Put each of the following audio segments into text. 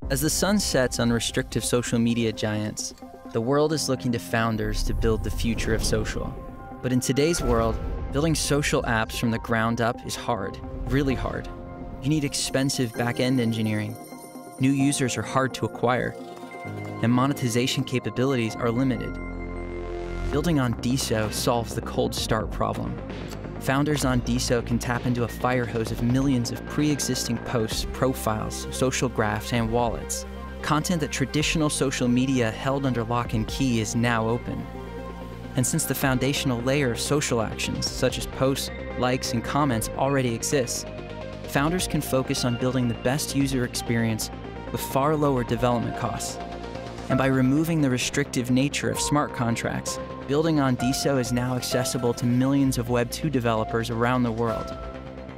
As the sun sets on restrictive social media giants, the world is looking to founders to build the future of social. But in today's world, building social apps from the ground up is hard, really hard. You need expensive back-end engineering. New users are hard to acquire, and monetization capabilities are limited. Building on Deso solves the cold start problem. Founders on Deso can tap into a fire hose of millions of pre-existing posts, profiles, social graphs, and wallets. Content that traditional social media held under lock and key is now open. And since the foundational layer of social actions, such as posts, likes, and comments, already exists, founders can focus on building the best user experience with far lower development costs. And by removing the restrictive nature of smart contracts, building on Deso is now accessible to millions of Web 2 developers around the world.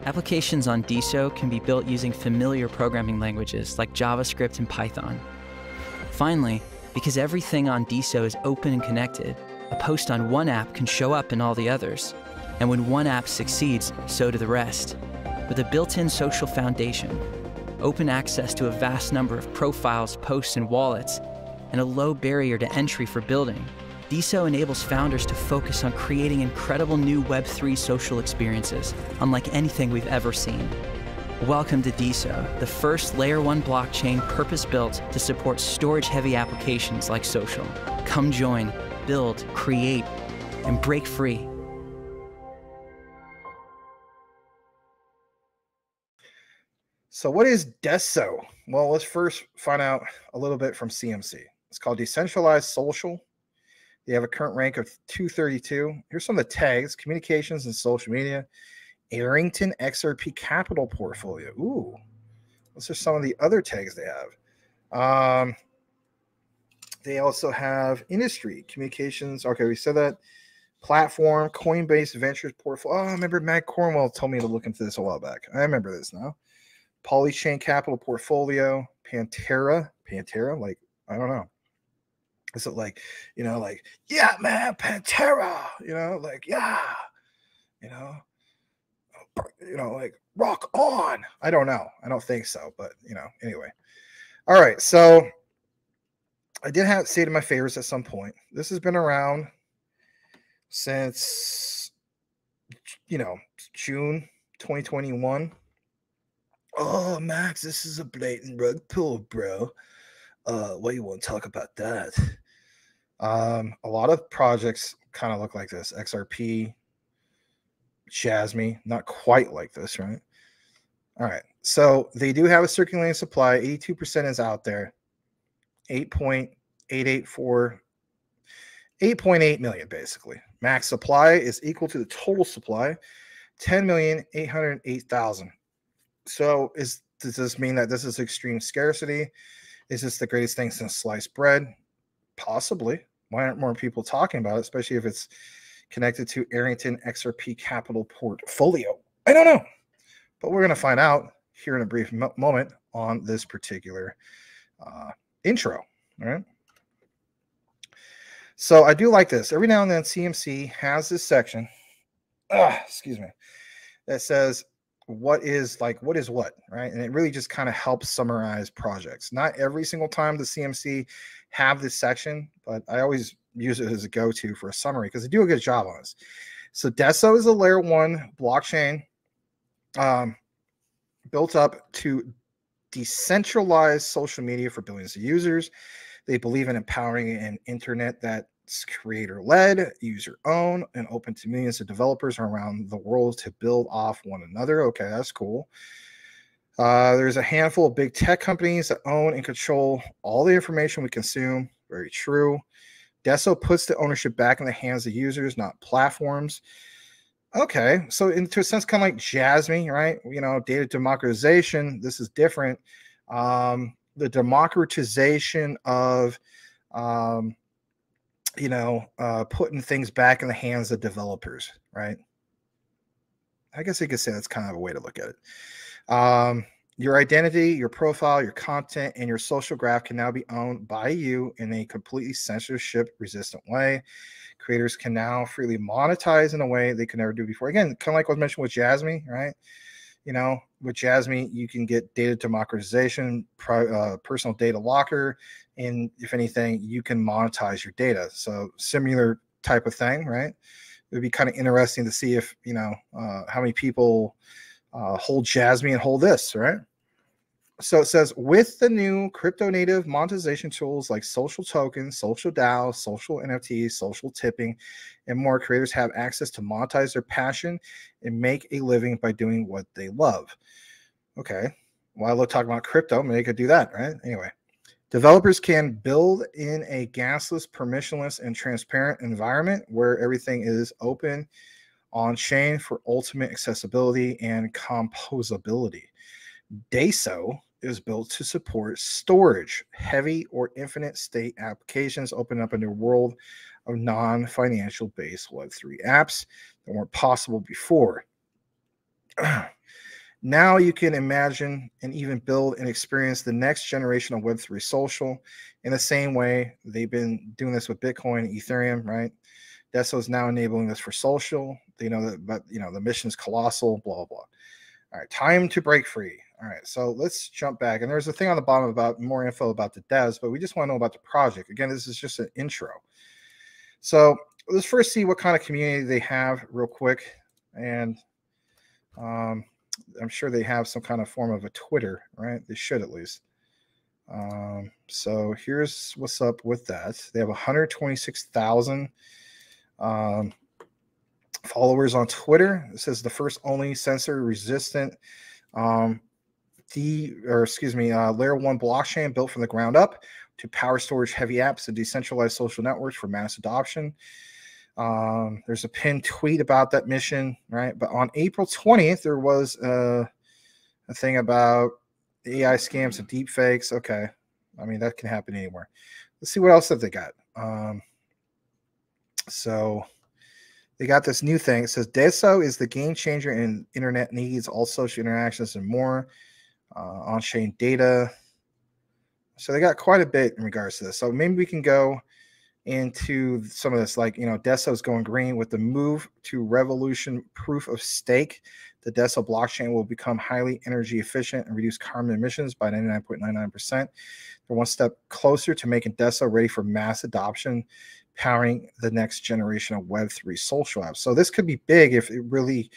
Applications on Deso can be built using familiar programming languages like JavaScript and Python. Finally, because everything on Deso is open and connected, a post on one app can show up in all the others. And when one app succeeds, so do the rest. With a built-in social foundation, open access to a vast number of profiles, posts, and wallets, and a low barrier to entry for building, Deso enables founders to focus on creating incredible new Web3 social experiences, unlike anything we've ever seen. Welcome to Deso, the first Layer 1 blockchain purpose-built to support storage-heavy applications like social. Come join, build, create, and break free. So what is Deso? Well, let's first find out a little bit from CMC. It's called Decentralized Social. They have a current rank of 232. Here's some of the tags: communications and social media, Arrington XRP Capital Portfolio. Ooh, those are some of the other tags they have. They also have industry, communications. Okay, we said that. Platform, Coinbase Ventures Portfolio. Oh, I remember Matt Cornwell told me to look into this a while back. I remember this now. Polychain Capital Portfolio, Pantera, like, I don't know. Is it like, like, yeah, man, Pantera, like, yeah, like, rock on. I don't know. I don't think so, but, anyway. All right, so I did have State of My Favorites at some point. This has been around since, June 2021. Oh, Max, this is a blatant rug pull, bro. What do you want to talk about that? A lot of projects kind of look like this. XRP, Jasmy, not quite like this, right? All right. So they do have a circulating supply. 82% is out there. 8.8 million, basically. Max supply is equal to the total supply, 10,808,000. So does this mean that this is extreme scarcity? Is this the greatest thing since sliced bread? Possibly. Why aren't more people talking about it, especially if it's connected to Arrington XRP Capital Portfolio? I don't know. But we're going to find out here in a brief moment on this particular intro. All right. So I do like this. Every now and then CMC has this section, excuse me, that says what is what, right? And it really just kind of helps summarize projects. Not every single time the CMC have this section, but I always use it as a go-to for a summary because they do a good job on this. So Deso is a layer 1 blockchain built up to decentralize social media for billions of users. They believe in empowering an internet that's creator-led, user-owned, and open to millions of developers around the world to build off one another. Okay, that's cool. There's a handful of big tech companies that own and control all the information we consume. Very true. Deso puts the ownership back in the hands of users, not platforms. Okay, so into a sense, kind of like Jasmy, right? Data democratization. This is different. The democratization of, putting things back in the hands of developers, right? I guess you could say that's kind of a way to look at it. Your identity, your profile, your content, and your social graph can now be owned by you in a completely censorship-resistant way. Creators can now freely monetize in a way they could never do before. Again, kind of like what I mentioned with Jasmy, right? with Jasmine, you can get data democratization, personal data locker, and if anything, you can monetize your data. So similar type of thing, right? It would be kind of interesting to see if, how many people hold Jasmine and hold this, right? So it says, with the new crypto native monetization tools like social tokens, social DAO, social NFTs, social tipping, and more, creators have access to monetize their passion and make a living by doing what they love. Okay. While we're talking about crypto, maybe they could do that, right? Anyway, developers can build in a gasless, permissionless, and transparent environment where everything is open on chain for ultimate accessibility and composability. Deso is built to support storage, heavy or infinite state applications, open up a new world of non-financial based Web3 apps that weren't possible before. Now you can imagine and even build and experience the next generation of Web3 social in the same way they've been doing this with Bitcoin and Ethereum, right? Deso is now enabling this for social. They know that, but the mission is colossal, blah, blah. All right, time to break free. All right, so let's jump back. And there's a thing on the bottom about more info about the devs, but we just want to know about the project. Again, this is just an intro. So let's first see what kind of community they have real quick. And I'm sure they have some kind of form of a Twitter, right? They should at least. So here's what's up with that. They have 126,000 followers on Twitter. It says the first only censor resistant layer 1 blockchain built from the ground up to power storage heavy apps and decentralized social networks for mass adoption. There's a pinned tweet about that mission, right? But on April 20th, there was a thing about AI scams and deep fakes. Okay. I mean, that can happen anywhere. Let's see what else that they got. So they got this new thing. It says Deso is the game changer in internet needs, all social interactions and more, on-chain data. So they got quite a bit in regards to this. So maybe we can go into some of this, like, Deso is going green with the move to Revolution proof of stake. The Deso blockchain will become highly energy efficient and reduce carbon emissions by 99.99%. They're one step closer to making Deso ready for mass adoption, powering the next generation of Web3 social apps. So this could be big if it really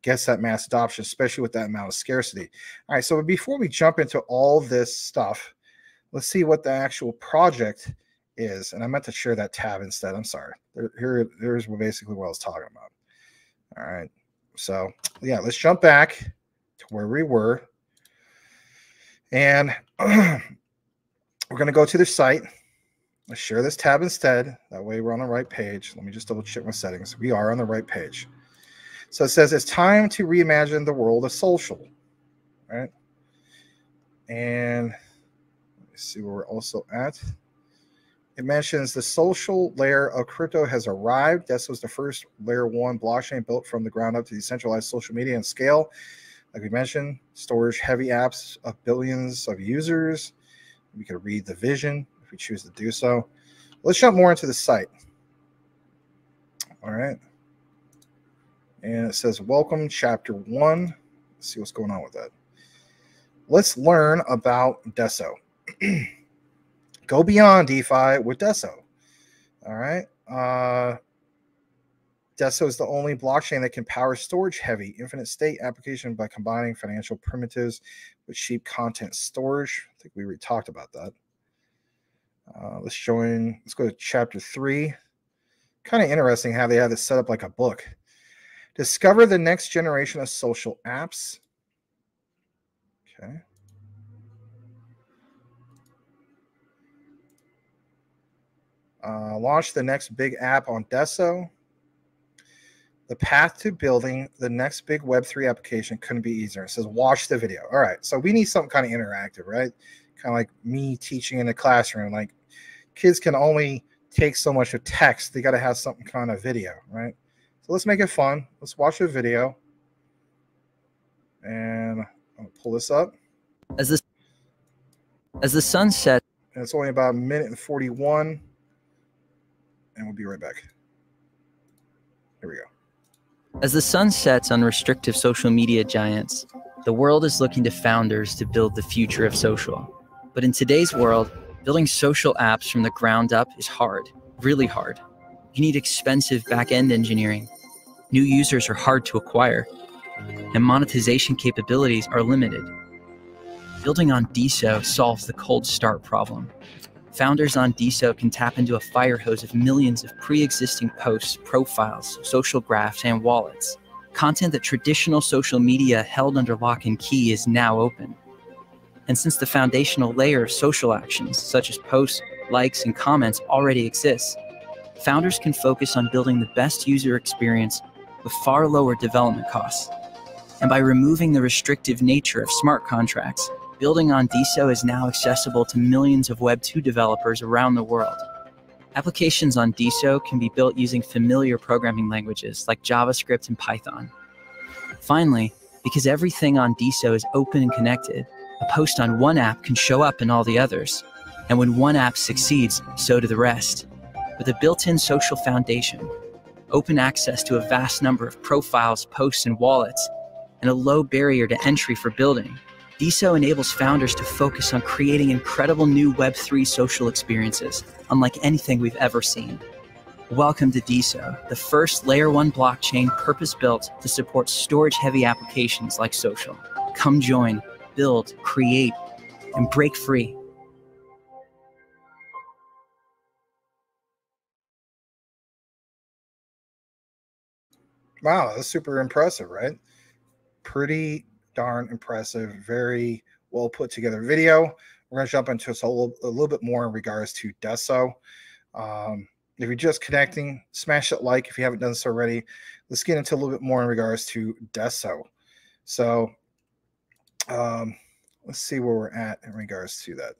gets that mass adoption, especially with that amount of scarcity. All right, so before we jump into all this stuff, let's see what the actual project is. And I meant to share that tab instead. I'm sorry. Here's basically what I was talking about. All right. So yeah, let's jump back to where we were. And we're going to go to their site. Let's share this tab instead. That way we're on the right page. Let me just double check my settings. We are on the right page. So it says it's time to reimagine the world of social. Right. And let's see where we're also at. It mentions the social layer of crypto has arrived. Deso was the first layer 1 blockchain built from the ground up to decentralize social media and scale. Like we mentioned, storage heavy apps of billions of users. We could read the vision if we choose to do so. Let's jump more into the site. All right. And it says, welcome, chapter 1. Let's see what's going on with that. Let's learn about Deso. Go beyond DeFi with Deso. All right. Deso is the only blockchain that can power storage-heavy, infinite state application by combining financial primitives with cheap content storage. I think we already talked about that. Let's go to chapter 3. Kind of interesting how they have this set up like a book. Discover the next generation of social apps. Okay. Launch the next big app on Deso. The path to building the next big Web3 application couldn't be easier. It says, watch the video. All right. So we need something kind of interactive, right? Kind of like me teaching in the classroom. Like, kids can only take so much of text. They got to have something kind of video, right? So let's make it fun. Let's watch a video. And I'm going to pull this up. As the sun sets, And it's only about 1:41. And we'll be right back. Here we go. As the sun sets on restrictive social media giants, The world is looking to founders to build the future of social. But in today's world, building social apps from the ground up is hard, really hard. You need expensive back-end engineering. New users are hard to acquire, and monetization capabilities are limited. Building on Deso solves the cold start problem. Founders on Deso can tap into a fire hose of millions of pre-existing posts, profiles, social graphs, and wallets. Content that traditional social media held under lock and key is now open. And since the foundational layer of social actions, such as posts, likes, and comments already exists, founders can focus on building the best user experience with far lower development costs. And by removing the restrictive nature of smart contracts, building on Deso is now accessible to millions of Web 2 developers around the world. Applications on Deso can be built using familiar programming languages like JavaScript and Python. Finally, because everything on Deso is open and connected, a post on one app can show up in all the others. And when one app succeeds, so do the rest. With a built-in social foundation, open access to a vast number of profiles, posts, and wallets, and a low barrier to entry for building, Deso enables founders to focus on creating incredible new Web3 social experiences, unlike anything we've ever seen. Welcome to Deso, the first Layer 1 blockchain purpose-built to support storage-heavy applications like social. Come join, build, create, and break free. Wow, that's super impressive, right? Pretty darn impressive, very well put together video. We're going to jump into a little bit more in regards to Deso. If you're just connecting, smash that like if you haven't done so already. Let's get into a little bit more in regards to Deso. So let's see where we're at in regards to that.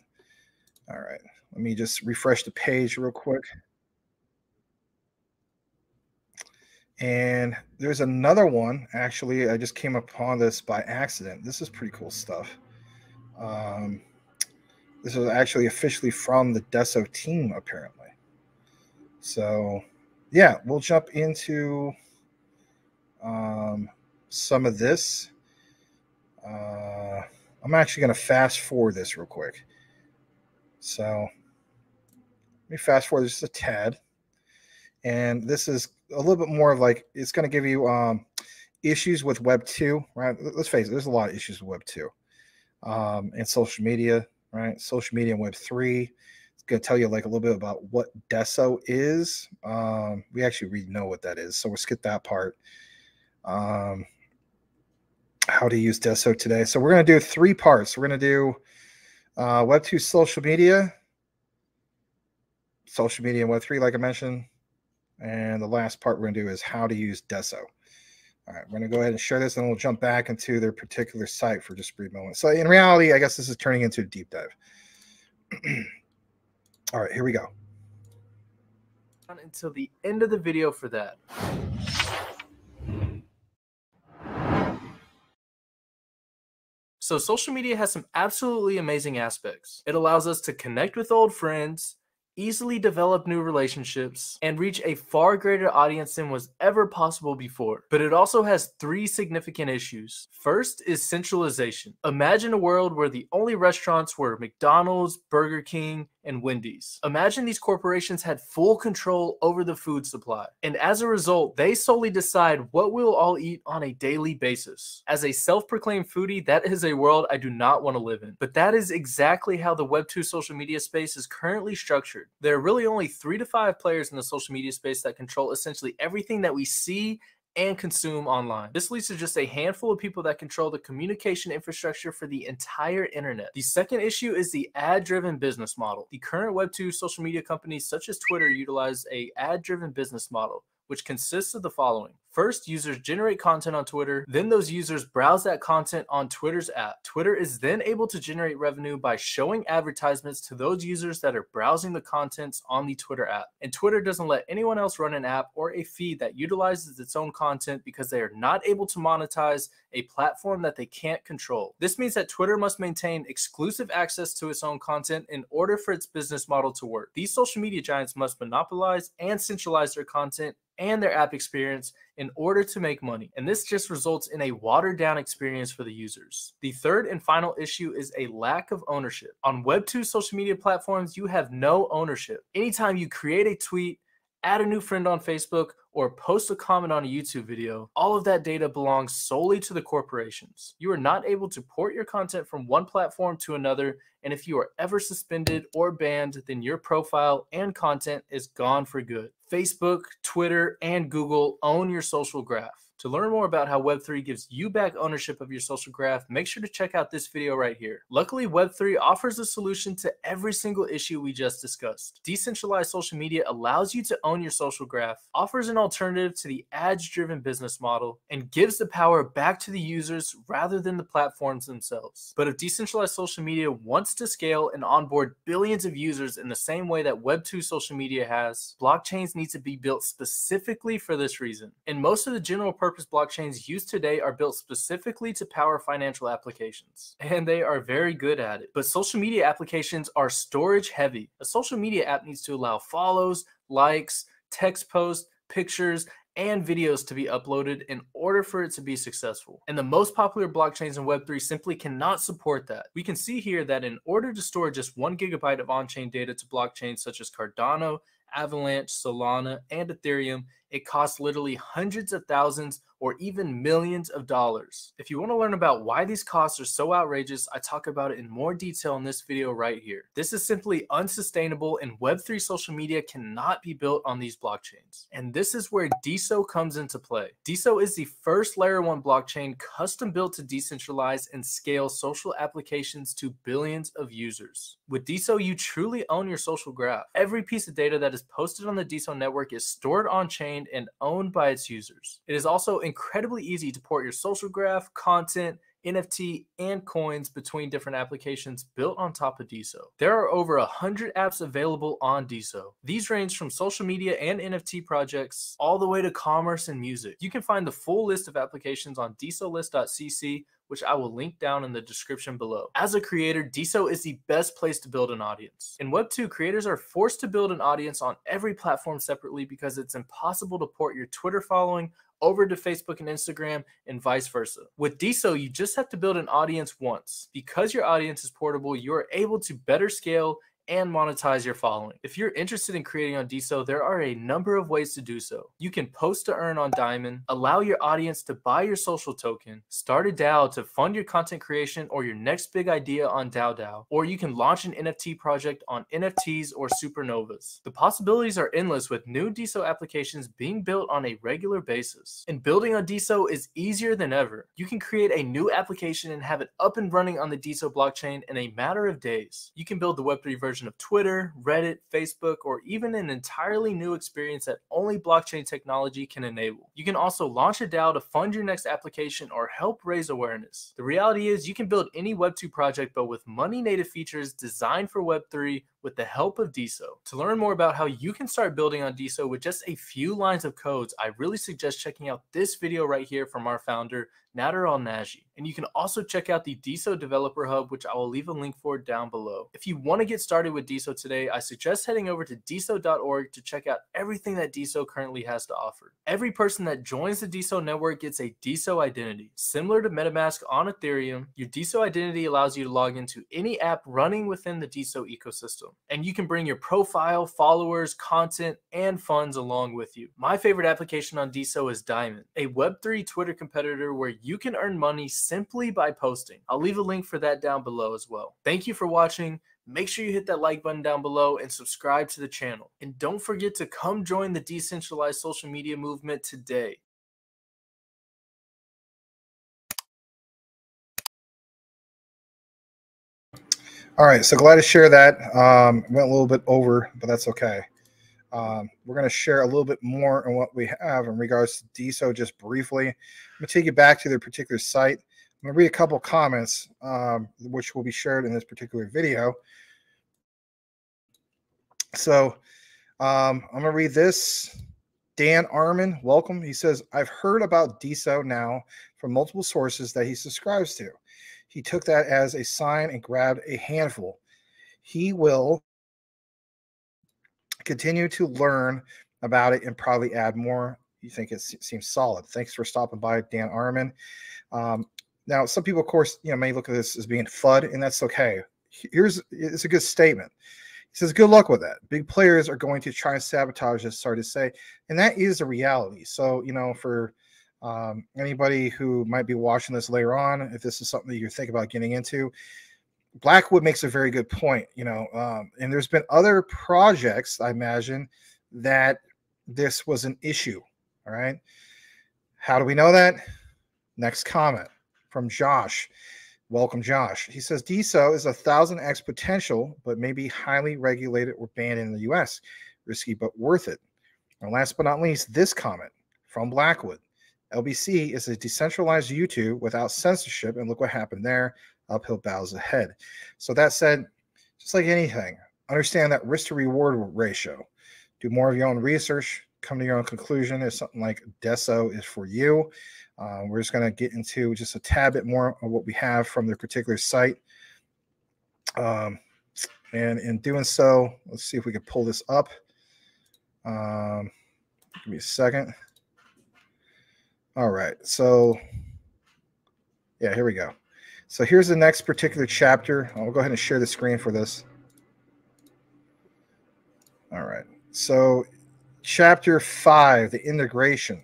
All right, let me just refresh the page real quick. And there's another one. Actually, I just came upon this by accident. This is pretty cool stuff. This is actually officially from the Deso team, apparently. So, yeah, we'll jump into some of this. I'm actually going to fast forward this real quick. So, let me fast forward just a tad. And this is a little bit more of like, it's going to give you issues with Web 2, right? Let's face it, there's a lot of issues with Web 2 and social media, right? Social media and Web 3. It's going to tell you like a little bit about what Deso is. We actually already know what that is, so we'll skip that part. How to use Deso today. So we're going to do 3 parts. We're going to do Web 2 social media and Web 3, like I mentioned. And the last part we're going to do is how to use Deso. All right, we're going to go ahead and share this, and we'll jump back into their particular site for just a brief moment. So in reality, I guess this is turning into a deep dive. All right, here we go. Until the end of the video for that. So social media has some absolutely amazing aspects. It allows us to connect with old friends, easily develop new relationships, and reach a far greater audience than was ever possible before. But it also has 3 significant issues. First is centralization. Imagine a world where the only restaurants were McDonald's, Burger King, and Wendy's. Imagine these corporations had full control over the food supply. And as a result, they solely decide what we'll all eat on a daily basis. As a self-proclaimed foodie, that is a world I do not want to live in. But that is exactly how the Web 2 social media space is currently structured. There are really only 3 to 5 players in the social media space that control essentially everything that we see and consume online. This leads to just a handful of people that control the communication infrastructure for the entire internet. The second issue is the ad-driven business model. The current Web 2 social media companies such as Twitter utilize a ad-driven business model, which consists of the following. First, users generate content on Twitter, then those users browse that content on Twitter's app. Twitter is then able to generate revenue by showing advertisements to those users that are browsing the contents on the Twitter app. And Twitter doesn't let anyone else run an app or a feed that utilizes its own content because they are not able to monetize a platform that they can't control. This means that Twitter must maintain exclusive access to its own content in order for its business model to work. These social media giants must monopolize and centralize their content and their app experience in order to make money, and this just results in a watered down experience for the users. The third and final issue is a lack of ownership. On Web 2 social media platforms, you have no ownership. Anytime you create a tweet, add a new friend on Facebook, or post a comment on a YouTube video, all of that data belongs solely to the corporations. You are not able to port your content from one platform to another, and if you are ever suspended or banned, then your profile and content is gone for good. Facebook, Twitter, and Google own your social graph. To learn more about how Web3 gives you back ownership of your social graph, make sure to check out this video right here. Luckily, Web3 offers a solution to every single issue we just discussed. Decentralized social media allows you to own your social graph, offers an alternative to the ads-driven business model, and gives the power back to the users rather than the platforms themselves. But if decentralized social media wants to scale and onboard billions of users in the same way that Web2 social media has, blockchains need to be built specifically for this reason. And most of the general purpose blockchains used today are built specifically to power financial applications, and they are very good at it. But social media applications are storage heavy. A social media app needs to allow follows, likes, text posts, pictures, and videos to be uploaded in order for it to be successful. And the most popular blockchains in Web3 simply cannot support that. We can see here that in order to store just 1 GB of on-chain data to blockchains such as Cardano, Avalanche, Solana, and Ethereum, it costs literally hundreds of thousands or even millions of dollars. If you want to learn about why these costs are so outrageous, I talk about it in more detail in this video right here. This is simply unsustainable, and Web3 social media cannot be built on these blockchains. And this is where Deso comes into play. Deso is the first layer 1 blockchain custom built to decentralize and scale social applications to billions of users. With Deso, you truly own your social graph. Every piece of data that is posted on the Deso network is stored on-chain and owned by its users. It is also incredibly easy to port your social graph, content, NFT, and coins between different applications built on top of Deso. There are over 100 apps available on Deso. These range from social media and NFT projects all the way to commerce and music. You can find the full list of applications on desolist.cc, which I will link down in the description below. As a creator, Deso is the best place to build an audience. In Web2, creators are forced to build an audience on every platform separately because it's impossible to port your Twitter following over to Facebook and Instagram and vice versa. With Deso, you just have to build an audience once. Because your audience is portable, you are able to better scale and monetize your following. If you're interested in creating on Deso, there are a number of ways to do so. You can post to earn on Diamond, allow your audience to buy your social token, start a DAO to fund your content creation or your next big idea on DAO, or you can launch an NFT project on NFTs or supernovas. The possibilities are endless with new Deso applications being built on a regular basis. And building on Deso is easier than ever. You can create a new application and have it up and running on the Deso blockchain in a matter of days. You can build the Web3 version of Twitter, Reddit, Facebook, or even an entirely new experience that only blockchain technology can enable. You can also launch a DAO to fund your next application or help raise awareness. The reality is you can build any Web2 project, but with money-native features designed for Web3 with the help of Deso. To learn more about how you can start building on Deso with just a few lines of codes, I really suggest checking out this video right here from our founder, Nader Al-Naji. And you can also check out the Deso Developer Hub, which I will leave a link for down below. If you want to get started with Deso today, I suggest heading over to deso.org to check out everything that Deso currently has to offer. Every person that joins the Deso network gets a Deso identity. Similar to MetaMask on Ethereum, your Deso identity allows you to log into any app running within the Deso ecosystem. And you can bring your profile, followers, content, and funds along with you. My favorite application on Deso is Diamond, a Web3 Twitter competitor where you can earn money simply by posting. I'll leave a link for that down below as well. Thank you for watching. Make sure you hit that like button down below and subscribe to the channel. And don't forget to come join the decentralized social media movement today. All right, so glad to share that. Went a little bit over, but that's okay. We're going to share a little bit more on what we have in regards to Deso just briefly. I'm going to take you back to their particular site. I'm going to read a couple comments, which will be shared in this particular video. So I'm going to read this. Dan Arman, welcome. He says, I've heard about Deso now from multiple sources that he subscribes to. He took that as a sign and grabbed a handful. He will continue to learn about it and probably add more. you think it seems solid. Thanks for stopping by, Dan Arman. Now, some people, of course, may look at this as being FUD, and that's okay. It's a good statement. He says, good luck with that. Big players are going to try and sabotage this, sorry to say, and that is a reality. So, for anybody who might be watching this later on, if this is something that you think about getting into, Blackwood makes a very good point, and there's been other projects, I imagine, that this was an issue. All right. How do we know that? Next comment from Josh. Welcome, Josh. He says, Deso is 1,000x potential, but may be highly regulated or banned in the US. Risky, but worth it. And last but not least, this comment from Blackwood. LBC is a decentralized YouTube without censorship, and look what happened there. Uphill battles ahead. So that said, just like anything, understand that risk to reward ratio. Do more of your own research, come to your own conclusion if something like Deso is for you. We're just going to get into just a tad bit more of what we have from the particular site. And in doing so, let's see if we can pull this up. Give me a second. All right. So, yeah, here we go. So here's the next particular chapter. I'll go ahead and share the screen for this. All right. So chapter 5, the integration. It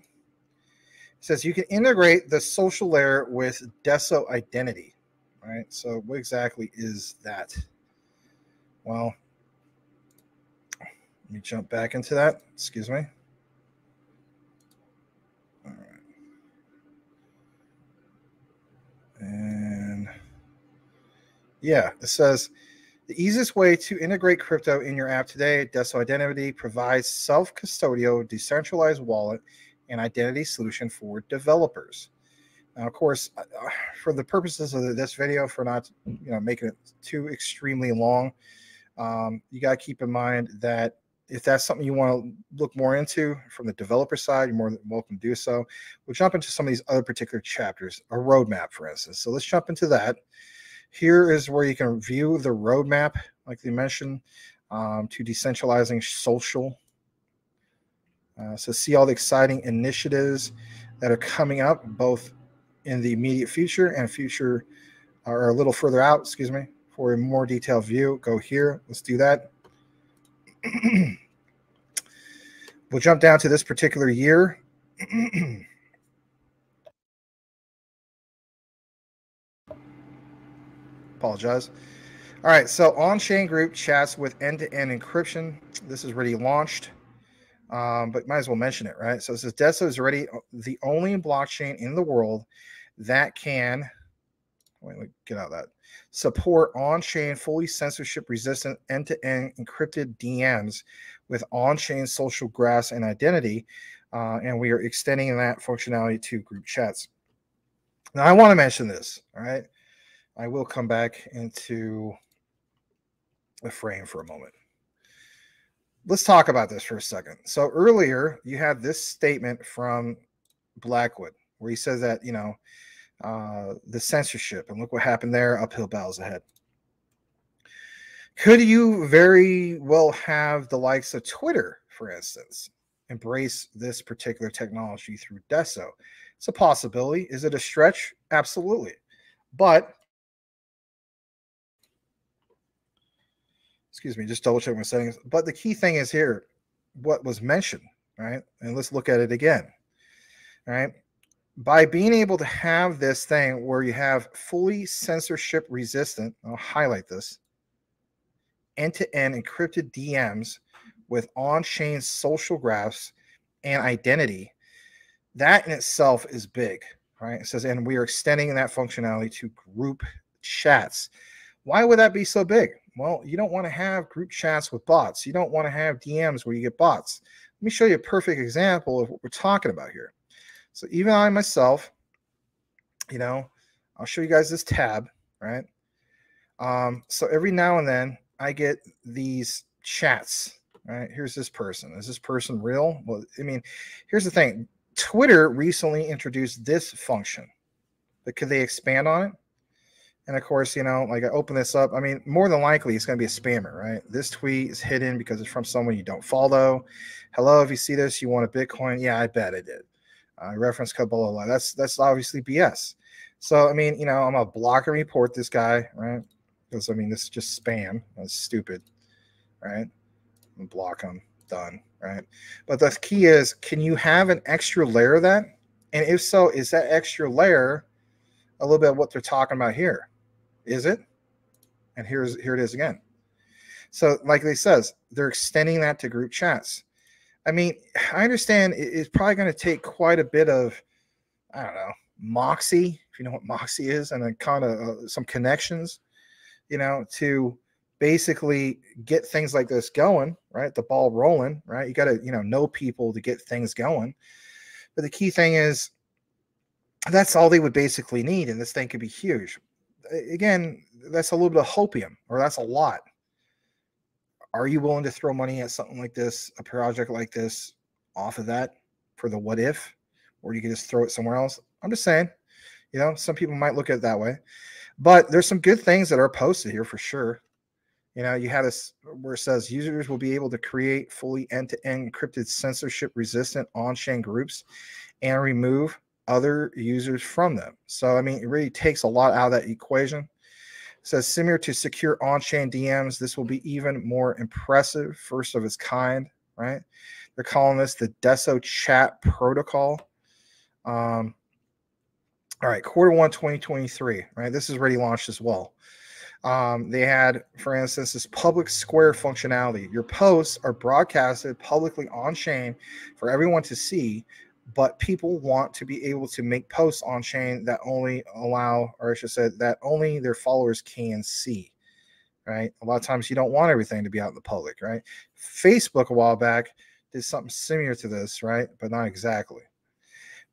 says you can integrate the social layer with Deso identity. All right. So what exactly is that? Well, let me jump back into that. Excuse me. All right. And yeah, it says the easiest way to integrate crypto in your app today, Deso Identity provides self-custodial decentralized wallet and identity solution for developers. Now, of course, for the purposes of this video, for not making it too extremely long, you got to keep in mind that if that's something you want to look more into from the developer side, you're more than welcome to do so. We'll jump into some of these other particular chapters, a roadmap, for instance. So let's jump into that. Here is where you can view the roadmap, like they mentioned, to decentralizing social. So see all the exciting initiatives that are coming up, both in the immediate future and future, or a little further out, excuse me. For a more detailed view, go here. Let's do that. We'll jump down to this particular year. Apologize. All right, so on-chain group chats with end-to-end encryption. This is already launched, but might as well mention it, right? So it says Deso is already the only blockchain in the world that can, wait, let me get out of that, support on-chain, fully censorship-resistant, end-to-end encrypted DMs with on-chain social graphs and identity, and we are extending that functionality to group chats. Now, I want to mention this, all right? I will come back into the frame for a moment. Let's talk about this for a second. So earlier, you had this statement from Blackwood where he says that, the censorship, and look what happened there, uphill battles ahead. Could you very well have the likes of Twitter, for instance, embrace this particular technology through Deso? It's a possibility. Is it a stretch? Absolutely. But excuse me, just double check my settings. But the key thing is here, what was mentioned, right? And let's look at it again, all right? By being able to have this thing where you have fully censorship resistant, I'll highlight this, end-to-end encrypted DMs with on-chain social graphs and identity, that in itself is big, right? It says, and we are extending that functionality to group chats. Why would that be so big? Well, you don't want to have group chats with bots. You don't want to have DMs where you get bots. Let me show you a perfect example of what we're talking about here. So even I myself, I'll show you guys this tab, right? So every now and then I get these chats, right? Here's this person. Is this person real? Well, I mean, here's the thing. Twitter recently introduced this function, but could they expand on it? And of course, you know, like I open this up. I mean, more than likely, it's going to be a spammer, right? This tweet is hidden because it's from someone you don't follow. Hello, if you see this, you want a Bitcoin? Yeah, I bet I did. Reference code blah, blah, blah. That's obviously BS. So, I mean, you know, I'm going to block and report this guy, right? Because, I mean, this is just spam. That's stupid, right? I'm block him. Done, right? But the key is, can you have an extra layer of that? And if so, is that extra layer a little bit of what they're talking about here? Is it? And here it is again. So like they says, they're extending that to group chats. I mean, I understand it's probably going to take quite a bit of, I don't know, moxie, if you know what moxie is, and then kind of some connections, you know, to basically get things like this going, right? The ball rolling, right? You got to, you know people to get things going. But the key thing is, that's all they would basically need, and this thing could be huge. Again, that's a little bit of hopium, or that's a lot. Are you willing to throw money at something like this, a project like this, off of that for the what if, or you can just throw it somewhere else? I'm just saying, you know, some people might look at it that way, but there's some good things that are posted here for sure. You know, you have this where it says users will be able to create fully end-to-end encrypted censorship-resistant on-chain groups and remove other users from them. So, I mean, it really takes a lot out of that equation. It says similar to secure on-chain DMs, this will be even more impressive, first of its kind, right? They're calling this the Deso chat protocol. All right, Q1 2023, right? This is already launched as well. They had, for instance, this public square functionality. Your posts are broadcasted publicly on chain for everyone to see, but people want to be able to make posts on chain that only allow, or I should say, that only their followers can see, right? A lot of times you don't want everything to be out in the public, right? Facebook a while back did something similar to this, right? But not exactly.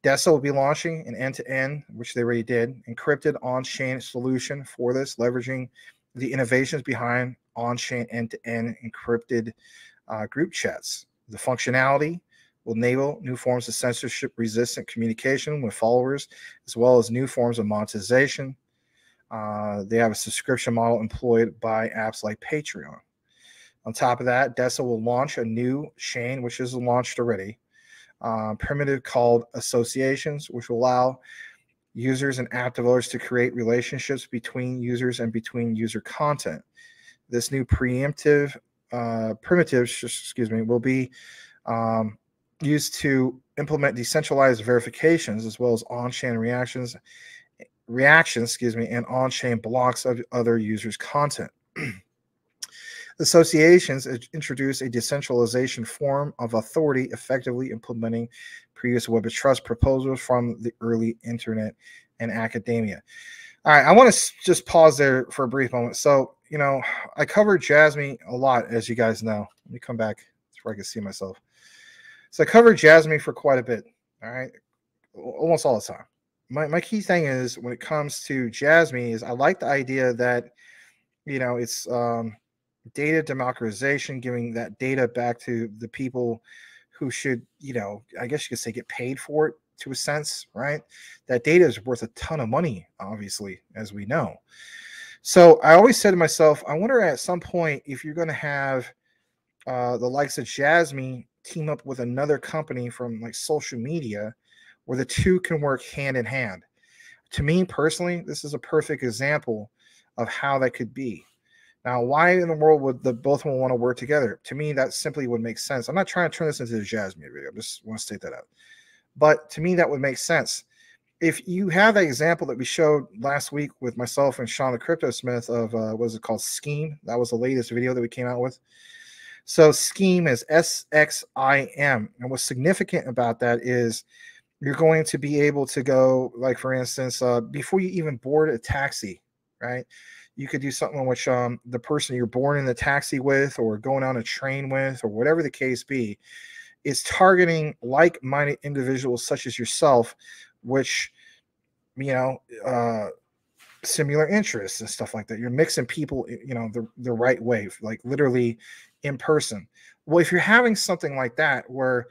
Deso will be launching an end-to-end, which they already did, encrypted on-chain solution for this, leveraging the innovations behind on-chain end-to-end encrypted group chats. The functionality will enable new forms of censorship-resistant communication with followers, as well as new forms of monetization. They have a subscription model employed by apps like Patreon. On top of that, Deso will launch a new chain, which is launched already, primitive called associations, which will allow users and app developers to create relationships between users and between user content. This new primitives, will be used to implement decentralized verifications as well as on-chain reactions, and on-chain blocks of other users' content. Associations introduce a decentralization form of authority, effectively implementing previous Web of Trust proposals from the early internet and academia. All right, I want to just pause there for a brief moment. So, you know, I covered Jasmine a lot, as you guys know. Let me come back so I can see myself. So I covered Jasmine for quite a bit, all right, almost all the time. My key thing is, when it comes to Jasmine, is I like the idea that, you know, it's data democratization, giving that data back to the people who should, you know, I guess you could say get paid for it to a sense, right? That data is worth a ton of money, obviously, as we know. So I always said to myself, I wonder at some point if you're going to have the likes of Jasmine team up with another company from like social media where the two can work hand in hand. To me personally, this is a perfect example of how that could be. Now, why in the world would the both of them want to work together? To me, that simply would make sense. I'm not trying to turn this into a Jasmine video. I just want to state that out. But to me, that would make sense. If you have that example that we showed last week with myself and Sean the Crypto Smith of, what is it called, Scheme? That was the latest video that we came out with. So Scheme is SXIM. And what's significant about that is you're going to be able to go, like, for instance, before you even board a taxi, right? You could do something in which the person you're boarding the taxi with or going on a train with or whatever the case be is targeting like-minded individuals such as yourself, which, you know, similar interests and stuff like that. You're mixing people, you know, the right way, like literally in person. Well, if you're having something like that where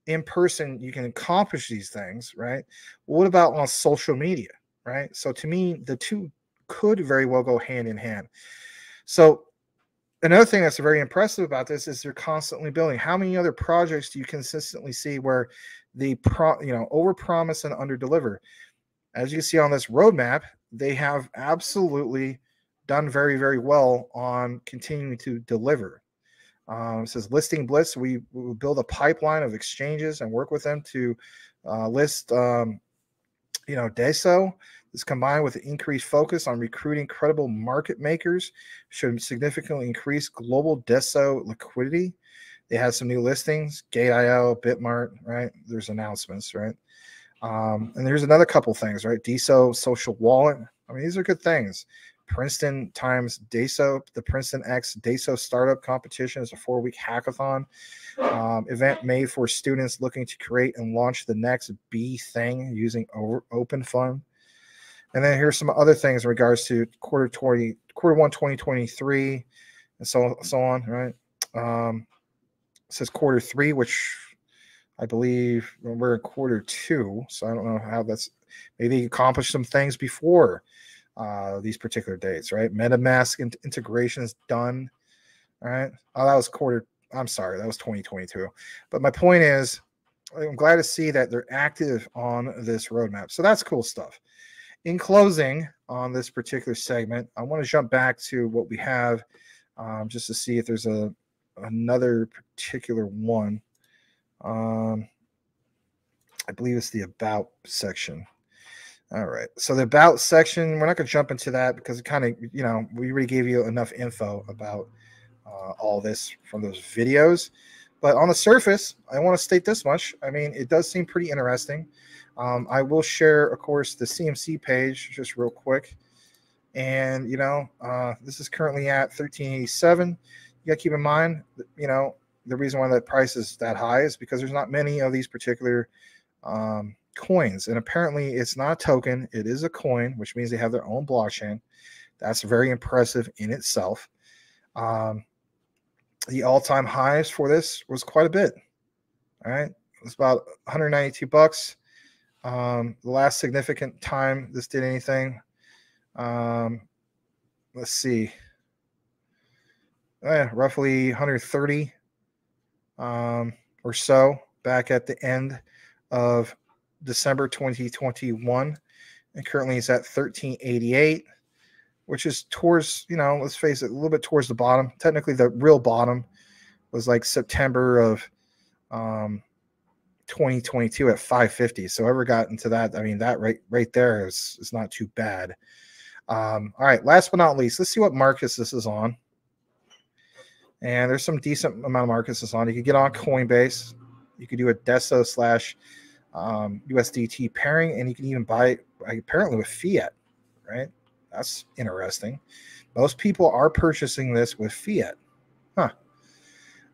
in person you can accomplish these things, right? What about on social media, right? So to me, the two could very well go hand in hand. So another thing that's very impressive about this is they're constantly building. How many other projects do you consistently see where they overpromise and underdeliver? As you see on this roadmap, they have absolutely done very, very well on continuing to deliver. It says listing blitz. We will build a pipeline of exchanges and work with them to list, Deso. This combined with an increased focus on recruiting credible market makers should significantly increase global Deso liquidity. They have some new listings, Gate.io, Bitmart, right? There's announcements, right? And there's another couple things, right? Deso social wallet. I mean, these are good things. Princeton times Deso, the Princeton X Deso startup competition is a 4-week hackathon event made for students looking to create and launch the next B thing using open fund. And then here's some other things in regards to quarter 1 2023 and so on, right? It says quarter 3, which I believe we're in quarter 2, so I don't know how that's, maybe accomplished some things before these particular dates, right? MetaMask integration is done. All right. Oh, that was I'm sorry, that was 2022. But my point is, I'm glad to see that they're active on this roadmap. So that's cool stuff. In closing on this particular segment, I want to jump back to what we have just to see if there's another particular one. I believe it's the about section. All right. So the about section, we're not going to jump into that because it kind of, we already gave you enough info about all this from those videos. But on the surface, I want to state this much. I mean, it does seem pretty interesting. I will share, of course, the CMC page just real quick. And, this is currently at 1387. You got to keep in mind, the reason why that price is that high is because there's not many of these particular coins. And apparently it's not a token. It is a coin, which means they have their own blockchain. That's very impressive in itself. The all-time highs for this was quite a bit. All right. It was about $192. The last significant time this did anything. Let's see. Roughly 130 or so back at the end of December 2021, and currently it's at 1388, which is towards, let's face it, a little bit towards the bottom. Technically, the real bottom was like September of 2022 at 550. So whoever got into that, I mean, that right there is not too bad. All right, last but not least, let's see what markets this is on. And there's some decent amount of markets this is on. You could get on Coinbase. You could do a Deso / USDT pairing, and you can even buy it apparently with fiat, right? That's interesting. Most people are purchasing this with fiat. Huh.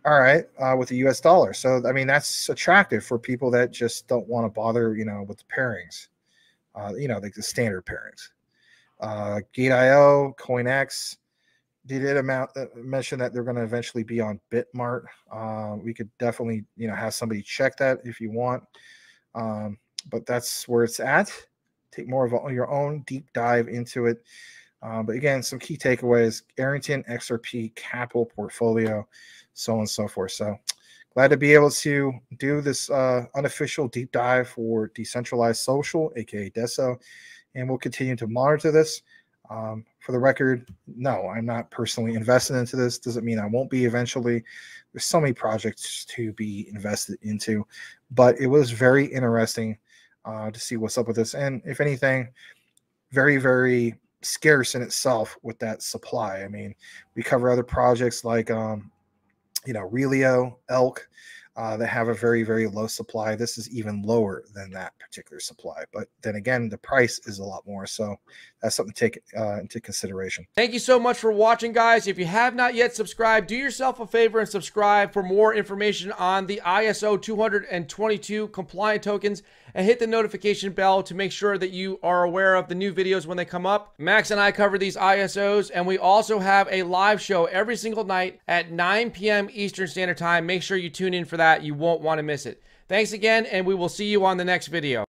All right, with the US dollar. So, I mean, that's attractive for people that just don't want to bother, with the pairings, like the standard pairings. Gate.io, CoinX, they did mention that they're going to eventually be on Bitmart. We could definitely, have somebody check that if you want. But that's where it's at. Take more of your own deep dive into it. But again, some key takeaways: Arrington XRP Capital Portfolio, so on and so forth. So glad to be able to do this unofficial deep dive for Decentralized Social, aka Deso, and we'll continue to monitor this. For the record, no, I'm not personally invested into this. Doesn't mean I won't be eventually. There's so many projects to be invested into, but it was very interesting to see what's up with this. And if anything, very, very scarce in itself with that supply. I mean, we cover other projects like, Relio, Elk, that have a very, very low supply. This is even lower than that particular supply. But then again, the price is a lot more. So that's something to take into consideration. Thank you so much for watching, guys. If you have not yet subscribed, do yourself a favor and subscribe for more information on the ISO 222 compliant tokens, and hit the notification bell to make sure that you are aware of the new videos when they come up. Max and I cover these ISOs, and we also have a live show every single night at 9 p.m. Eastern Standard Time. Make sure you tune in for that. You won't want to miss it. Thanks again, and we will see you on the next video.